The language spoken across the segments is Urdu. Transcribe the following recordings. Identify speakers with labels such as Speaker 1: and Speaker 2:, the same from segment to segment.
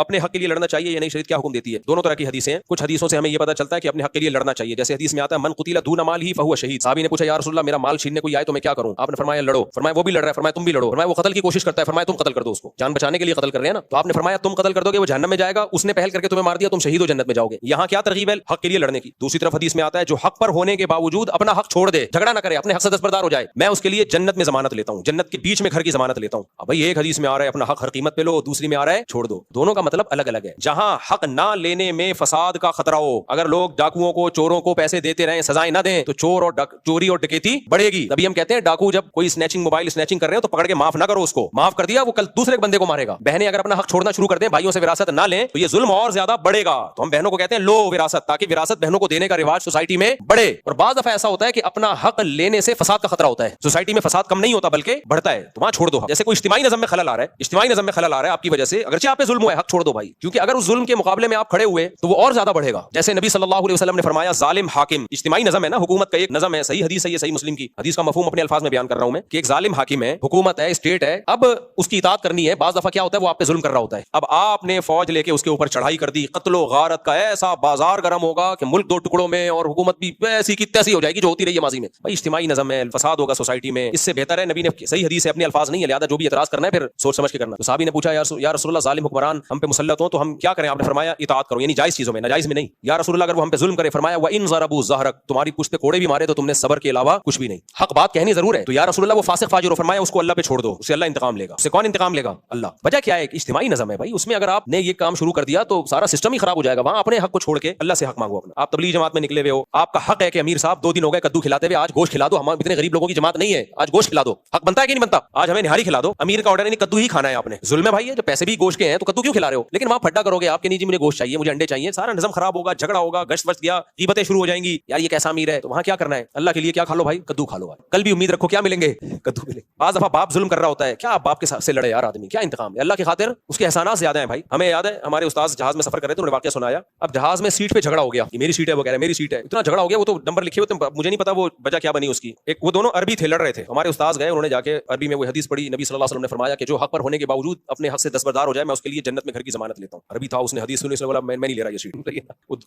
Speaker 1: اپنے حق کے لیے لڑنا چاہیے یا نہیں؟ شریعت کیا حکم دیتی ہے؟ دونوں طرح کی حدیثیں ہیں. کچھ حدیثوں سے ہمیں یہ پتہ چلتا ہے کہ اپنے حق کے لیے لڑنا چاہیے. جیسے حدیث میں آتا ہے من قتل دون مالہ فہو شہید. صحابی نے پوچھا یا رسول اللہ میرا مال چھیننے کوئی آئے تو میں کیا کروں؟ آپ نے فرمایا لڑو. فرمایا وہ بھی لڑ رہا ہے، فرمایا تم بھی لڑو. فرمایا وہ قتل کی کوشش کرتا ہے، فرمایا تم قتل کر دو اس کو. جان بچانے کے لیے قتل کر رہے ہیں نا، تو آپ نے فرمایا تم قتل کر دو گے وہ جہنم میں جائے گا، اس نے پہل کر کے تمہیں مار دیا، تم شہید ہو جنت میں جاؤ گے. یہاں کیا ترغیب ہے؟ حق کے لیے لڑنے کی. دوسری طرف حدیث میں آتا ہے جو حق پر ہونے کے باوجود اپنا حق چھوڑ دے، جھگڑا نہ کرے، اپنے حق سے دستبردار ہو جائے، میں اس کے لیے جنت میں ضمانت لیتا ہوں، جنت کے بیچ میں گھر کی ضمانت لیتا ہوں. اب بھائی ایک حدیث میں آ رہا ہے اپنا حق ہر قیمت پہ لو، دوسری میں آ رہا ہے چھوڑ دو. دونوں کا مطلب الگ الگ ہے. جہاں حق نہ لینے میں فساد کا خطرہ ہو، اگر لوگ ڈاکوؤں کو چوروں کو پیسے دیتے رہیں سزائیں نہ دیں تو چور اور چوری اور ڈکیتی بڑھے گی. تبھی ہم کہتے ہیں ڈاکو جب کوئی سنیچنگ موبائل سنیچنگ کر رہے ہو تو پکڑ کے معاف نہ کرو، اس کو معاف کر دیا وہ کل دوسرے بندے کو مارے گا. بہنیں اگر اپنا حق چھوڑنا شروع کر دیں، بھائیوں سے وراثت نہ لیں تو یہ ظلم اور زیادہ بڑھے گا. تو ہم بہنوں کو کہتے ہیں لو وراثت، تاکہ وراثت بہنوں کو دینے کا رواج سوسائٹی میں بڑھے. اور بعض دفعہ ایسا ہوتا ہے کہ اپنا حق لینے سے فساد کا خطرہ ہوتا ہے، سوسائٹی میں فساد کم نہیں ہوتا بلکہ بڑھتا ہے، تو وہاں چھوڑ دو. جیسے کوئی اجتماعی نظم میں خلل آ رہا ہے، اجتماعی نظم میں خلل آ رہا ہے آپ کی وجہ سے، اگرچہ آپ پہ ظلم ہوا ہے، حق چھوڑ دو بھائی، کیونکہ اگر اس ظلم کے مقابلے میں آپ کھڑے ہوئے تو وہ اور زیادہ بڑھے گا. جیسے نبی صلی اللہ علیہ وسلم نے فرمایا ظالم حاکم، اجتماعی نظم ہے نا، حکومت کا ایک نظم ہے، صحیح حدیث ہے، یہ صحیح مسلم کی حدیث کا مفہوم اپنے الفاظ میں بیان کر رہا ہوں میں، کہ ایک ظالم حاکم ہے، حکومت ہے، اسٹیٹ ہے، اب اس کی اطاعت کرنی ہے. بعض دفعہ کیا ہوتا ہے وہ آپ پہ ظلم کر رہا ہوتا ہے، اب آپ نے فوج لے کے اس کے اوپر چڑھائی کر دی، قتل و غارت کا ایسا بازار گرم ہوگا کہ ملک دو ٹکڑوں میں اور حکومت بھی ایسی کی تیسی ہو جائے گی جو ہوتی رہی ہے ماضی میں. بھائی اجتماعی نظم ہے، فساد ہوگا سوسائٹی میں، اس سے بہتر ہے نبی نے صحیح حدیث ہے، اپنے الفاظ نہیں ہے، لہذا جو بھی اعتراض کرنا ہے پھر سوچ سمجھ کے کرنا. تو صحابی نے پوچھا یا رسول اللہ ظالم حکمران ہم پہ مسلط ہوں تو ہم کیا کریں؟ آپ نے فرمایا اطاعت کرو، یعنی جائز چیزوں میں، ناجائز میں نہیں. یا رسول اللہ اگر وہ ہم پہ ظلم کرے، فرمایا وَإِن ضَرَبُوا ظَهْرَكَ تمہاری پشت پہ کوڑے بھی مارے تو تم نے صبر کے علاوہ کچھ بھی نہیں. حق بات کہنی ضرور ہے. تو یا رسول اللہ وہ فاسق فاجر ہو، فرمایا اس کو اللہ پہ چھوڑ دو، اسے اللہ انتقام لے گا. اس سے کون انتقام لے گا؟ اللہ. وجہ کیا ہے؟ اجتماعی نظم ہے بھائی، اس میں اگر آپ نے یہ کام شروع کر دیا تو سارا سسٹم ہی خراب ہو جائے گا. وہاں اپنے حق کو چھوڑ کے اللہ سے حق مانگو اپنا. آپ تبلیغ جماعت میں نکلے ہوئے ہو، آپ کا حق ہے کہ امیر صاحب 2 دن ہو گئے کدو کھلاتے ہوئے، آج گوشت کھلا دو، ہم اتنے غریب لوگوں کی جماعت نہیں ہے، آج گوشت کھلا دو. حق بنتا ہے کہ نہیں بنتا؟ آج ہمیں نہاری کھلا دو. امیر کا آرڈر نہیں، کدو ہی کھانا ہے آپ نے. ظلم ہے بھائی، جو پیسے بھی گوشت کے ہیں تو کدو کیوں کھلا رہے ہو؟ لیکن وہاں پھڈا کرو گے آپ کے نہیں جی مجھے گوشت چاہیے، مجھے انڈے چاہیے، سارا نظم خراب ہوگا، جھگڑا ہوگا، گشت وشت گیا، غیبتیں شروع ہو جائیں گی، یار یہ کیسا امیر ہے. تو وہاں کیا کرنا ہے؟ اللہ کے لیے کیا کھا لو بھائی، کدو کھا لو. کل بھی امید رکھو کیا ملیں گے؟ کدو ملیں. بعض دفعہ باپ ظلم کر رہا ہوتا ہے، کیا آپ باپ کے سے لڑے یار آدمی، کیا انتقام ہے؟ اللہ کی خاطر اس کے احسانات زیادہ ہیں بھائی. ہمیں یاد ہے ہمارے استاد جہاز میں سفر کر رہے تھے، انہوں نے واقعہ سنایا. اب جہاز میں سیٹ پہ جھگڑا ہو گیا، یہ میری سیٹ ہے، وہ کہہ رہا ہے میری سیٹ ہے. اتنا جھگڑا ہو گیا، وہ تو نمبر لکھے ہوئے تھے، مجھے نہیں پتا وہ وجہ کیا بنی اس کی. ایک وہ دونوں عربی تھے، لڑ رہے تھے. ہمارے استاد گئے، انہوں نے جا کے عربی میں وہ حدیث پڑھی، نبی صلی اللہ علیہ وسلم نے فرمایا کہ جو حق پر ہونے کے باوجود اپنے حق سے دستبردار ہو جائے میں اس کے لیے جنت میں گھر کی ضمانت لیتا ہوں. عربی تھا، اس نے حدیث سنی، اس نے بولا میں نہیں لے رہا یہ سیٹ.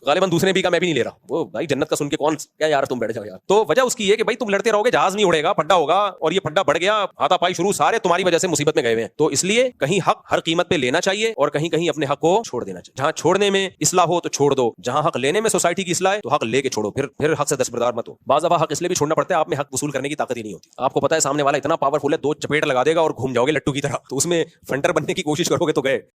Speaker 1: غالباً دوسرے بھی کہا میں بھی نہیں لے رہا. وہ بھائی جنت کا سن کے کون کیا یار تم بیٹھ جاؤ یار. تو وجہ اس کی یہ کہ بھائی تم لڑتے رہو گے، جہاز نہیں اڑے گا، پھڈا ہوگا، اور یہ پھڈا بڑھ گیا، ہاتھا پائی شروع، سارے تمہاری وجہ سے مصیبت میں گئے ہوئے ہیں. تو اس لیے کہیں حق ہر قیمت پہ لینا چاہیے اور کہیں کہیں اپنے حق کو چھوڑ دینا چاہیے. جہاں چھوڑنے میں اصلاح ہو تو چھوڑ دو، جہاں حق لینے میں سوسائٹی کی اصلاح ہے تو حق لے کے چھوڑو، پھر حق سے دستبردار مت ہو. بعض دفعہ حق اس لیے بھی چھوڑنا پڑتا ہے آپ میں حق وصول کرنے کی طاقت ہی نہیں ہوتی. آپ کو پتا ہے سامنے والا اتنا پاورفل ہے، 2 چپیٹ لگا دے گا اور گھوم جاؤ گے لٹو کی طرح. تو اس میں فنٹر بننے کی کوشش کرو گے تو گئے.